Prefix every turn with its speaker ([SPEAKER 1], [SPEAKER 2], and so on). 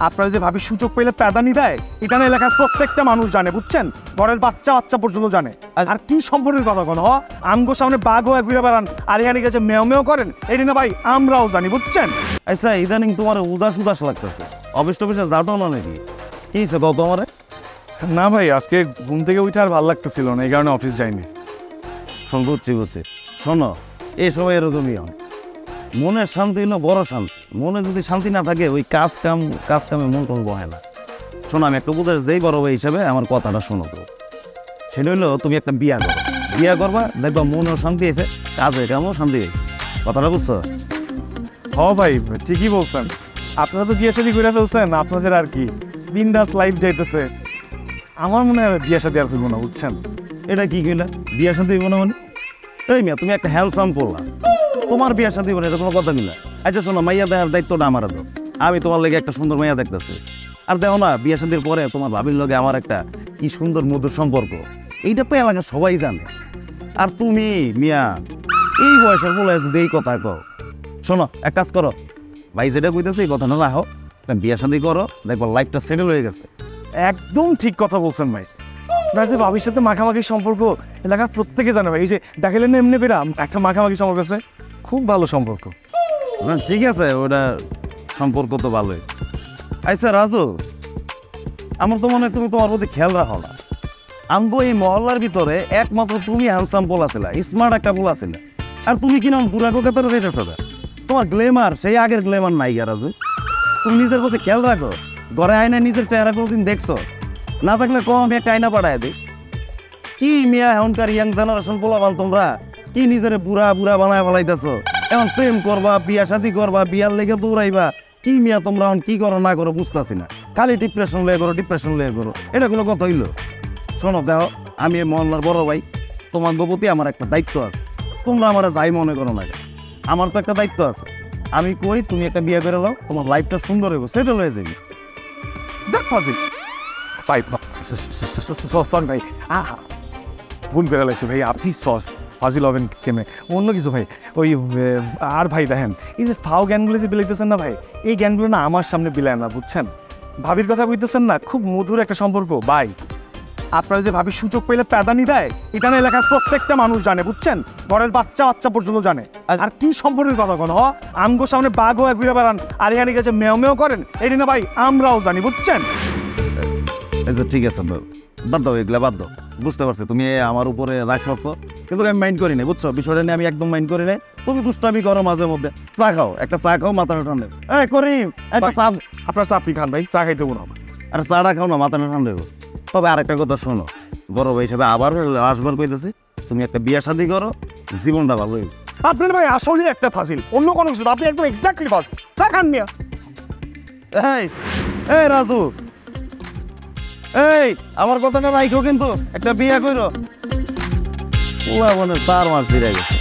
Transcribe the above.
[SPEAKER 1] আপনারা যে ভাবি সুযোগ পেলে প্যাদানি দেয় এটা না এলাকার প্রত্যেকটা মানুষ জানে, বুঝছেন? ঘরের বাচ্চা বাচ্চা পর্যন্ত জানে। আর কি সম্পর্কের কথা কোন আমগো সামনে বাঘ হয়ে ঘুরে বেড়ান আর এখানে গেছে মেও মেও করেন, এই না ভাই আমরাও জানি, বুঝছেন?
[SPEAKER 2] আচ্ছা ইদানিং তোমার উদাস উদাস লাগতেছে, অফিস টফিসে যাওটাও না নাকি? কি হয়েছে কত আমারে?
[SPEAKER 1] না ভাই, আজকে ঘুম থেকে উঠে আর ভালো লাগতেছিল না, এই কারণে অফিস যাইনি।
[SPEAKER 2] শোন বুঝছি বুঝছি, শোনো এই সময় এরকমই হয়। মনের শান্তি হলো বড় শান্তি। মনে যদি শান্তি না থাকে ওই কাজ কামে মন কোনো বহে না। শোনো আমি একটা উপদেশ দেই বড় ভাই হিসাবে, আমার কথাটা শোনো তো। সেটা হইলো তুমি একটা বিয়া করো, বিয়া করবা দেখবা মনেও শান্তি আছে, কাজে কামও শান্তি হয়েছে। কথাটা বুঝছো?
[SPEAKER 1] ভাই ঠিকই বলছেন, আপনারা তো বিয়ে শাদী করে ফেলছেন, আপনাদের আর কি বিন্দাস লাইফ যাইতেছে। আমার মনে হয় বিয়ে শাদী আর ফেলবো না, বুঝছেন?
[SPEAKER 2] এটা কি কইলা বিয়া শান্তি হইব না মানে? এই মিয়া তুমি একটা হ্যান্ডসাম পড়লা, তোমার বিয়া শান্তি হইব না, এটা কোনো কথা মিলা। আচ্ছা শোনো, মাইয়া দেওয়ার দায়িত্বটা আমার দাও। আমি তোমার লেগে একটা সুন্দর মাইয়া দেখতেছি। আর দেখো না বিয়া শান্তির পরে তোমার ভাবির লগে আমার একটা কি সুন্দর মধুর সম্পর্ক, এইটা তো এলাকার সবাই জানে। আর তুমি মিয়া এই বয়সের বলে যদি এই কথা কও, শোনো এক কাজ করো, ভাই যেটা কইতেছে এই কথাটা রাখো, বিয়া শান্তি করো, দেখবো লাইফটা সেটেল হয়ে গেছে।
[SPEAKER 1] একদম ঠিক কথা বলছেন ভাই। আপনার যে ভাবির সাথে মাখামাখি সম্পর্ক এলাকার প্রত্যেকে জানে ভাই। এই যে দেখালেন না এমনি বেরাম একটা মাখামাখি সম্পর্ক আছে, খুব ভালো সম্পর্ক।
[SPEAKER 2] না ঠিক আছে, ওটা সম্পর্ক তো ভালোই। আচ্ছা রাজু, আমার তো মনে হয় তুমি তোমার প্রতি খেয়াল রাখো না। আমগো এই মহল্লার ভিতরে একমাত্র তুমি হ্যান্ডসাম পোলা ছিলা, স্মার্ট একটা পোলা ছিলা। আর তুমি কিনা বুড়া কোকাতারে যাইতেছো না। তোমার গ্লেমার সেই আগের গ্লেমার নাই গা রাজু। তুমি নিজের প্রতি খেয়াল রাখো। ঘরে আয়না নিজের চেহারা কোনোদিন দেখছো? না থাকলে কম আমি একটা আয়না পাঠায় দিই। কি মিয়া এখনকার ইয়াং জেনারেশন পোলাবান তোমরা কি নিজের বুড়া বুড়া বানায় ফেলাইতেছো? এখন প্রেম করবা, বিয়া শাদী করবা, বিয়ার লেগে দৌড়াইবা। কি মিয়া তোমরা এখন কি করো না করো বুঝতেছি না। খালি ডিপ্রেশন লয়ে করো, এটা কোনো কথা হইলো? শোনো দেখো, আমি এই মহল্লার বড় ভাই, তোমার প্রতি আমার একটা দায়িত্ব আছে। তোমরা আমার যাই মনে করো না, আমার তো একটা দায়িত্ব আছে। আমি কই তুমি একটা বিয়ে করে নাও, তোমার লাইফটা সুন্দর হইব, সেটেল হয়ে যাবে।
[SPEAKER 1] দেখ ভাই সরি ভাই, ভুল বেড়ে লাগছে ভাই, আপনি ফাজিল হবেন কেমনে, অন্য কিছু ভাই। ওই আর ভাই দেখেন এই যে ফাও জ্ঞানগুলো যে বিলাইতেছেন না ভাই, এই জ্ঞানগুলো না আমার সামনে বিলায় না, বুঝছেন? ভাবির কথা বলতেছেন না, খুব মধুর একটা সম্পর্ক ভাই। আপনারা যে ভাবি সুযোগ পেলে প্যাদানি দেয় এটা না এলাকার প্রত্যেকটা মানুষ জানে, বুঝছেন? ঘরের বাচ্চা বাচ্চা পর্যন্ত জানে। আর কি সম্পর্কের কথা কোন আমগো সামনে বাঘ হয়ে ঘুরে বেড়ান আর এখানে গেছে মেও মেও করেন, এই না ভাই আমরাও জানি, বুঝছেন?
[SPEAKER 2] আচ্ছা ঠিক আছে, বাদ দাও এগুলা, বাদ দাও। বুঝতে পারছি তুমি আমার উপরে রাগ করছো, কিন্তু আমি মাইন্ড করি না, বুঝছো? বিষয়টা নিয়ে আমি একদম মাইন্ড করি নাই। তুমি দুষ্টামি করো মাঝে মধ্যে। চা খাও, একটা চা খাও, মাথাটা ঠান্ডা। করিম একটা চা।
[SPEAKER 1] আপনার চা আপনি খান ভাই, চা খাইতে না।
[SPEAKER 2] আর চাটা খাও না, মাথাটা ঠান্ডা হইব। তবে আরেকটা কথা শোনো, বড় ভাই হিসাবে আবার আসবার কইতেছি, তুমি একটা বিয়া শাদী করো, জীবনটা ভালো হইব।
[SPEAKER 1] আপনার ভাই আসলে একটা ফাজিল, অন্য কোনো কিছু, আপনি একদম এক্স্যাক্টলি ফাজিল। চা খান মিয়া।
[SPEAKER 2] এই রাজু, এই আমার কথাটা রাইখো কিন্তু, একটা বিয়া কইরো। ওলা মনে তার মার ফিরে গেছে।